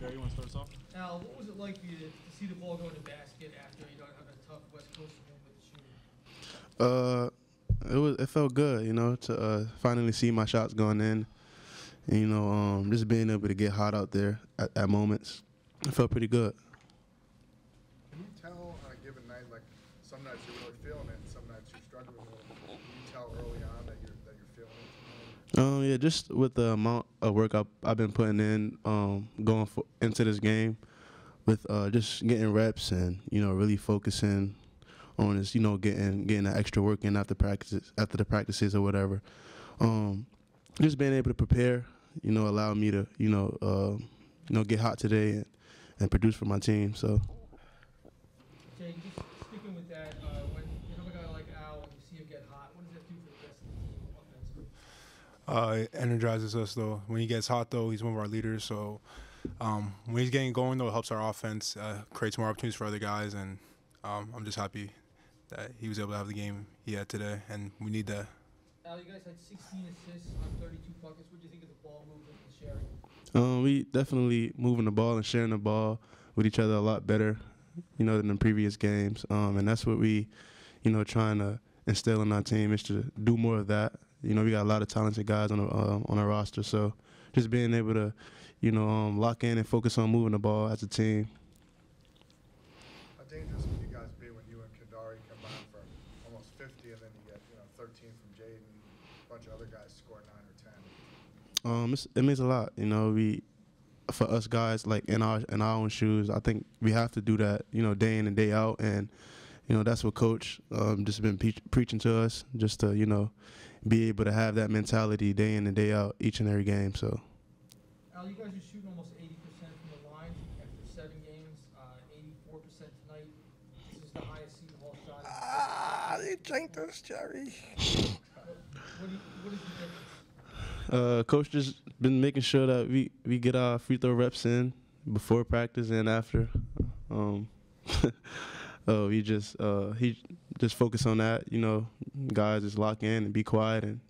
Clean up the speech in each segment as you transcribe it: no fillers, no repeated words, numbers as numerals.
Jerry, you want to start us off? Al, what was it like for you to see the ball go in the basket after having a tough West Coast game with the shooting? It felt good, to finally see my shots going in. And, just being able to get hot out there at moments. It felt pretty good. Can you tell on a given night, like some nights you're really feeling it, and some nights you're struggling with it? Can you tell early on that you're feeling it? Yeah, just with the amount of work I've been putting in, into this game, with just getting reps and really focusing on this, getting that extra work in after the practices or whatever. Just being able to prepare, allowed me to get hot today and produce for my team. So. Jay, just sticking with that, when you have a guy like Al and you see him get hot, what does that do for the rest of the team offensively? It energizes us, though. When he gets hot, though, he's one of our leaders. So when he's getting going, though, it helps our offense, creates more opportunities for other guys. And I'm just happy that he was able to have the game he had today, and we need that. Al, you guys had 16 assists on 32 buckets. What do you think of the ball movement and sharing? We definitely moving the ball and sharing the ball with each other a lot better, than the previous games. And that's what we, trying to instill in our team is to do more of that. We got a lot of talented guys on our roster, so just being able to, lock in and focus on moving the ball as a team. How dangerous would you guys be when you and Kadari combine for almost 50, and then you get 13 from Jaden, a bunch of other guys score 9 or 10? It means a lot, for us guys, like in our own shoes. I think we have to do that, day in and day out, and that's what Coach just been preaching to us, just to be able to have that mentality day in and day out, each and every game. So. Al, you guys are shooting almost 80% from the line after 7 games, 84% tonight. This is the highest season ball shot. They drank this, Jerry. What is the difference? Coach just been making sure that we get our free throw reps in before practice and after. He just focus on that. Guys just lock in and be quiet. And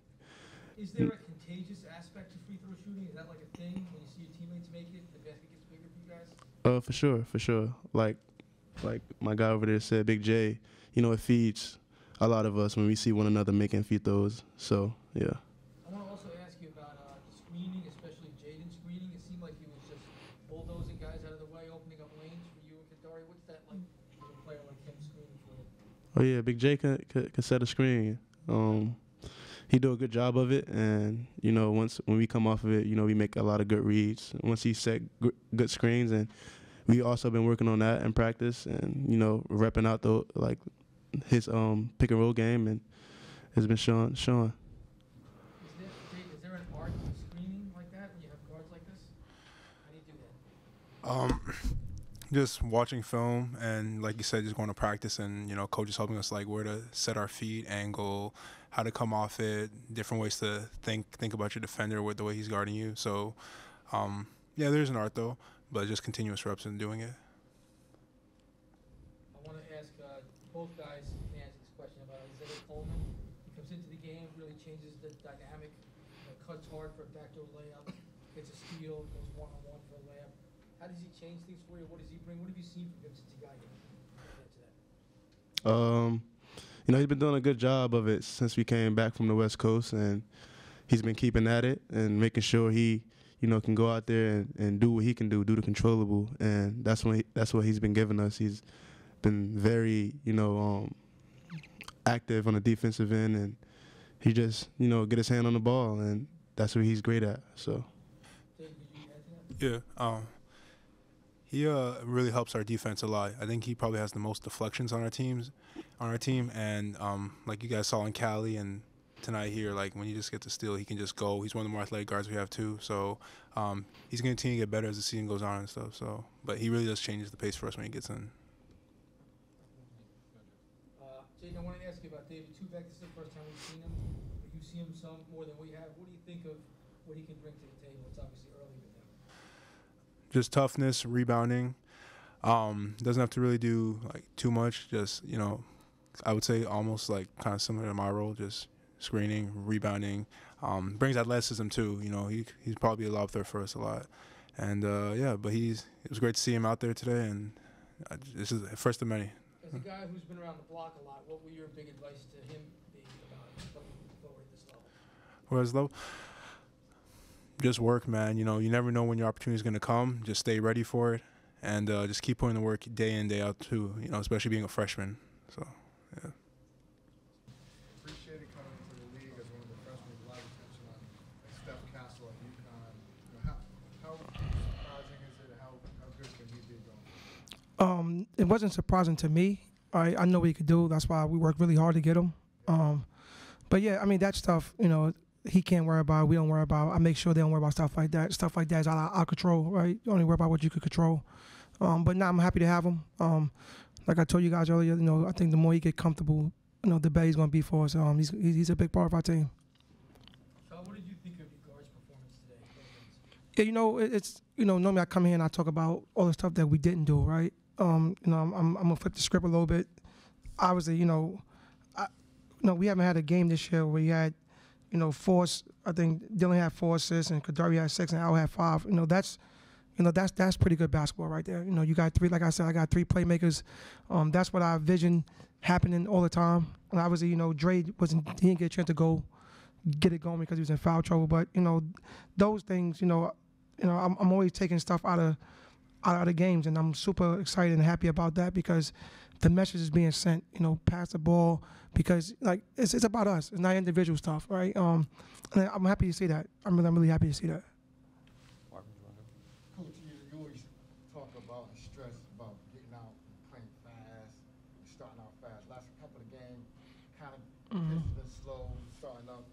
is there a contagious aspect to free throw shooting? Is that like a thing when you see your teammates make it, the basket gets bigger for you guys? For sure. Like my guy over there said, Big J. It feeds a lot of us when we see one another making free throws. So yeah. I want to also ask you about screening, especially Jaden screening. It seemed like he was just bulldozing guys out of the way, opening up lanes for you and Kadari. What's that like for a player like him screening for you? Oh yeah, Big J can set a screen. He do a good job of it, and when we come off of it, we make a lot of good reads. Once he set good screens, and we also been working on that in practice, and repping out his pick and roll game, and it's been showing. Is there an art to screening like that when you have guards like this? How do you do that? Just watching film and, like you said, just going to practice and, coaches helping us, like, where to set our feet, angle, how to come off it, different ways to think about your defender with the way he's guarding you. So, yeah, there's an art, though, but just continuous reps in doing it. I want to ask both guys fans this question about Isaiah Coleman. He comes into the game, really changes the dynamic, cuts hard for a backdoor layup, gets a steal, goes one-on-one for a layup. How does he change things for you? What does he bring? What have you seen from him since he got here? He's been doing a good job of it since we came back from the West Coast, and he's been keeping at it and making sure he, can go out there and do what he can do the controllable, and that's what he's been giving us. He's been very, active on the defensive end, and he just, get his hand on the ball, and that's what he's great at. So. Yeah. He really helps our defense a lot. I think he probably has the most deflections on our team, and like you guys saw in Cali and tonight here, like when you just get to steal, he can just go. He's one of the more athletic guards we have too. So he's going to continue to get better as the season goes on and stuff. So, but he really does change the pace for us when he gets in. Jaden, I want to ask you about David Tubac. This is the first time we've seen him. You see him some more than we have. What do you think of what he can bring to the table? It's obviously early with him. Just toughness, rebounding. Doesn't have to really do like too much. Just I would say almost like kind of similar to my role, just screening, rebounding. Brings athleticism too. He's probably a lob threat for us a lot, And yeah, but it was great to see him out there today, and this is the first of many. As a guy who's been around the block a lot, what would your big advice to him be about playing forward at this level? Whereas though, just work, man. You know, you never know when your opportunity is going to come. Just stay ready for it, and just keep putting the work day in, day out too. You know, especially being a freshman. So, yeah. Appreciated coming into the league as one of the freshmen with a lot of attention on like Steph Castle at UConn. You know, how surprising is it? How good can he be going? It wasn't surprising to me. I know what he could do. That's why we worked really hard to get him. But yeah, I mean that stuff, you know, he can't worry about. We don't worry about. I make sure they don't worry about stuff like that. Stuff like that is out of our control, right? You only worry about what you could control. But now I'm happy to have him. Like I told you guys earlier, you know, I think the more he get comfortable, you know, the better he's going to be for us. He's a big part of our team. So what did you think of your guards' performance today? Yeah, you know, it's you know, normally I come here and I talk about all the stuff that we didn't do, right? You know, I'm gonna flip the script a little bit. Obviously, you know, we haven't had a game this year where we had, you know, I think Dylan had 4 assists and Kadari had 6 and Al had 5. You know, that's pretty good basketball right there. You know, you got 3, like I said, I got 3 playmakers. That's what I envision happening all the time. And obviously, you know, Dre he didn't get a chance to go get it going because he was in foul trouble. But you know, those things, you know, I'm always taking stuff out of the games, and I'm super excited and happy about that because the message is being sent. You know, pass the ball because like it's about us. It's not individual stuff, right? And I'm happy to see that. I'm really happy to see that. Coach, you always talk about and stress about getting out and playing fast, and starting out fast. Last couple of games, kind of it's been slow starting up.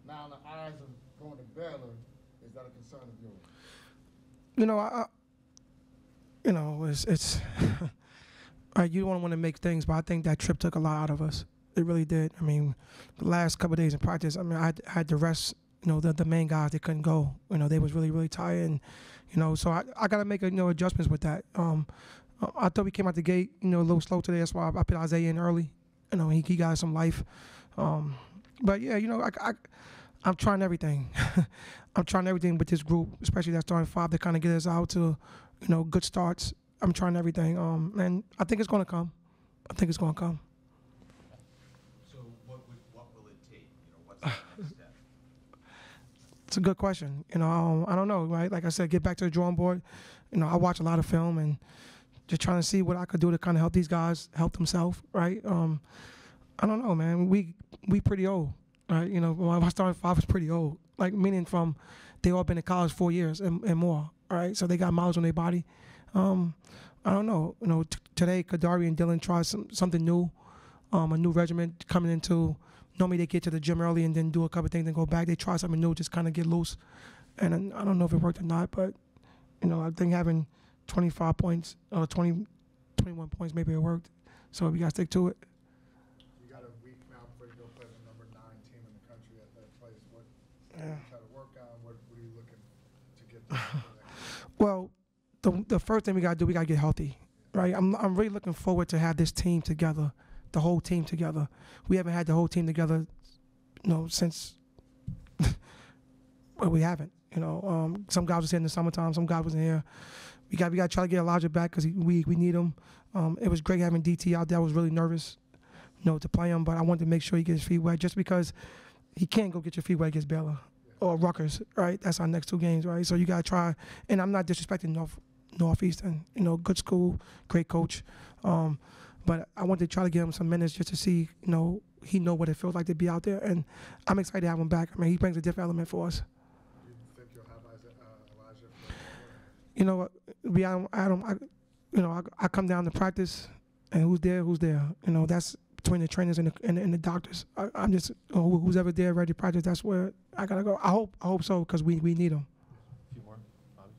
Now, in the eyes of going to Baylor, is that a concern of yours? You know, you know, it's you don't want to make things, but I think that trip took a lot out of us. It really did. I mean, the last couple of days in practice, I mean, I had to rest. You know, the main guys, they couldn't go. You know, they was really tired, and you know, so I got to make adjustments with that. I thought we came out the gate, you know, a little slow today. That's why I put Isaiah in early. You know, he got some life. But yeah, you know, I'm trying everything. I'm trying everything with this group, especially that starting 5 to kind of get us out to, you know, good starts. I'm trying everything, and I think it's going to come. I think it's going to come. So what will it take? You know, what's the next step? It's a good question. You know, I don't know, right? Like I said, get back to the drawing board. You know, I watch a lot of film and just trying to see what I could do to kind of help these guys help themselves, right? I don't know, man. We pretty old, right? You know, when I started 5 was pretty old. Like meaning from they all been in college 4 years and more, right? So they got miles on their body. I don't know. You know, today Kadari and Dylan tried something new, a new regimen coming into. Normally they get to the gym early and then do a couple things and go back. They try something new, just kind of get loose. And I don't know if it worked or not, but you know, I think having 25 points, 21 points, maybe it worked. So we gotta stick to it. You got a week now before you go play the number 9 team in the country at that place. What Yeah. you try to work on? What are you looking to get done? Well, the first thing we gotta do, we gotta get healthy, right? I'm really looking forward to have this team together, the whole team together. We haven't had the whole team together, you know, since. Well, we haven't. You know, some guys was here in the summertime, some guys wasn't here. We got to try to get Elijah back because we need him. It was great having DT out there. I was really nervous, you know, to play him, but I wanted to make sure he gets his feet wet just because he can't go get your feet wet against Baylor or Rutgers, right? That's our next 2 games, right? So you got to try. And I'm not disrespecting Northeastern, you know, good school, great coach. But I wanted to try to give him some minutes just to see, you know, he know what it feels like to be out there. And I'm excited to have him back. I mean, he brings a different element for us. Do you think you'll have Elijah for You know what? I come down to practice, and who's there? You know, that's between the trainers and the doctors. I'm just who's ever there ready to practice. That's where I gotta go. I hope so because we need them. A few more, Bobby?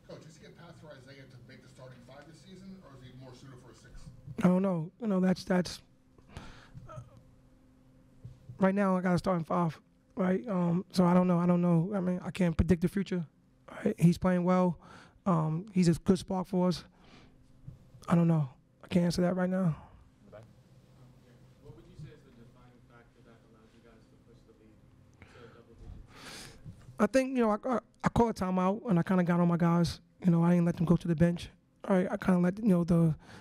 Coach, is he a path for Isaiah to make the starting 5 this season, or is he more suited for a 6? I don't know. You know, that's right now. I got to start in 5, right? So I don't know. I mean, I can't predict the future. Right? He's playing well. He's a good spark for us. I don't know. I can't answer that right now. What would you say is the defining factor that allows you guys to push the lead to double digits? I think, I called a timeout, and I kind of got on my guys. I didn't let them go to the bench. All right, I kind of let,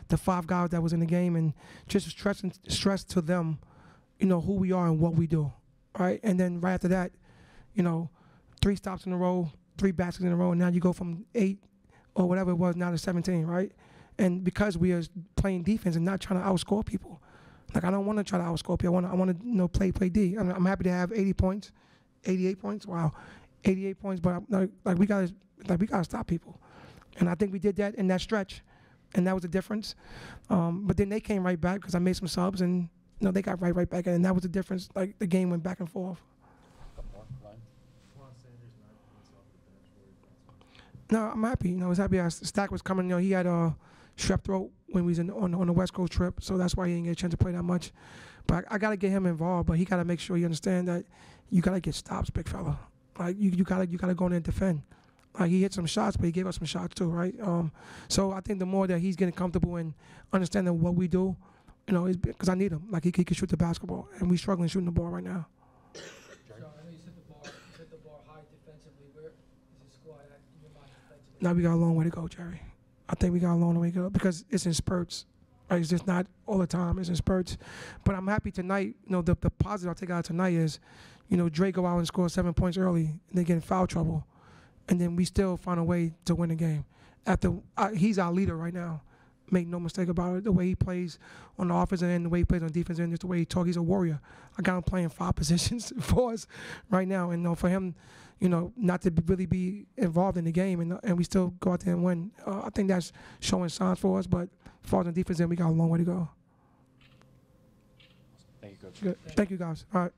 the 5 guys that was in the game and just stress to them, who we are and what we do. All right, and then right after that, 3 stops in a row, 3 baskets in a row, and now you go from 8 or whatever it was now to 17, right? And because we are playing defense and not trying to outscore people. Like, I don't want to try to outscore people. I want to play D. I'm happy to have 80 points, 88 points. Wow, 88 points. But we gotta stop people, and I think we did that in that stretch, and that was the difference. But then they came right back because I made some subs, and they got right back, and that was the difference. Like, the game went back and forth. No, I'm happy. I was happy. Stack was coming. He had strep throat when we was on the West Coast trip, so that's why he didn't get a chance to play that much. But I got to get him involved. But he got to make sure he understand that you got to get stops, big fella. Like, you got to go in there and defend. Like, he hit some shots, but he gave us some shots too, right? So I think the more that he's getting comfortable and understanding what we do, is because I need him. Like, he can shoot the basketball, and we're struggling shooting the ball right now. So I know you set the bar high defensively. Where is the squad at in your mind defensively? Now we got a long way to go, Jerry. I think we got a long way to go because it's in spurts. Right? It's just not all the time. It's in spurts. But I'm happy tonight. The positive I'll take out tonight is, Dre go out and score 7 points early, and they get in foul trouble, and then we still find a way to win the game. He's our leader right now. Make no mistake about it. The way he plays on the offensive end, the way he plays on the defensive end, just the way he talks. He's a warrior. I got him playing 5 positions for us right now, and for him, not to really be involved in the game, and we still go out there and win. I think that's showing signs for us. But as far as the defense, then we got a long way to go. Thank you, Coach. Good. Thank you, guys. All right.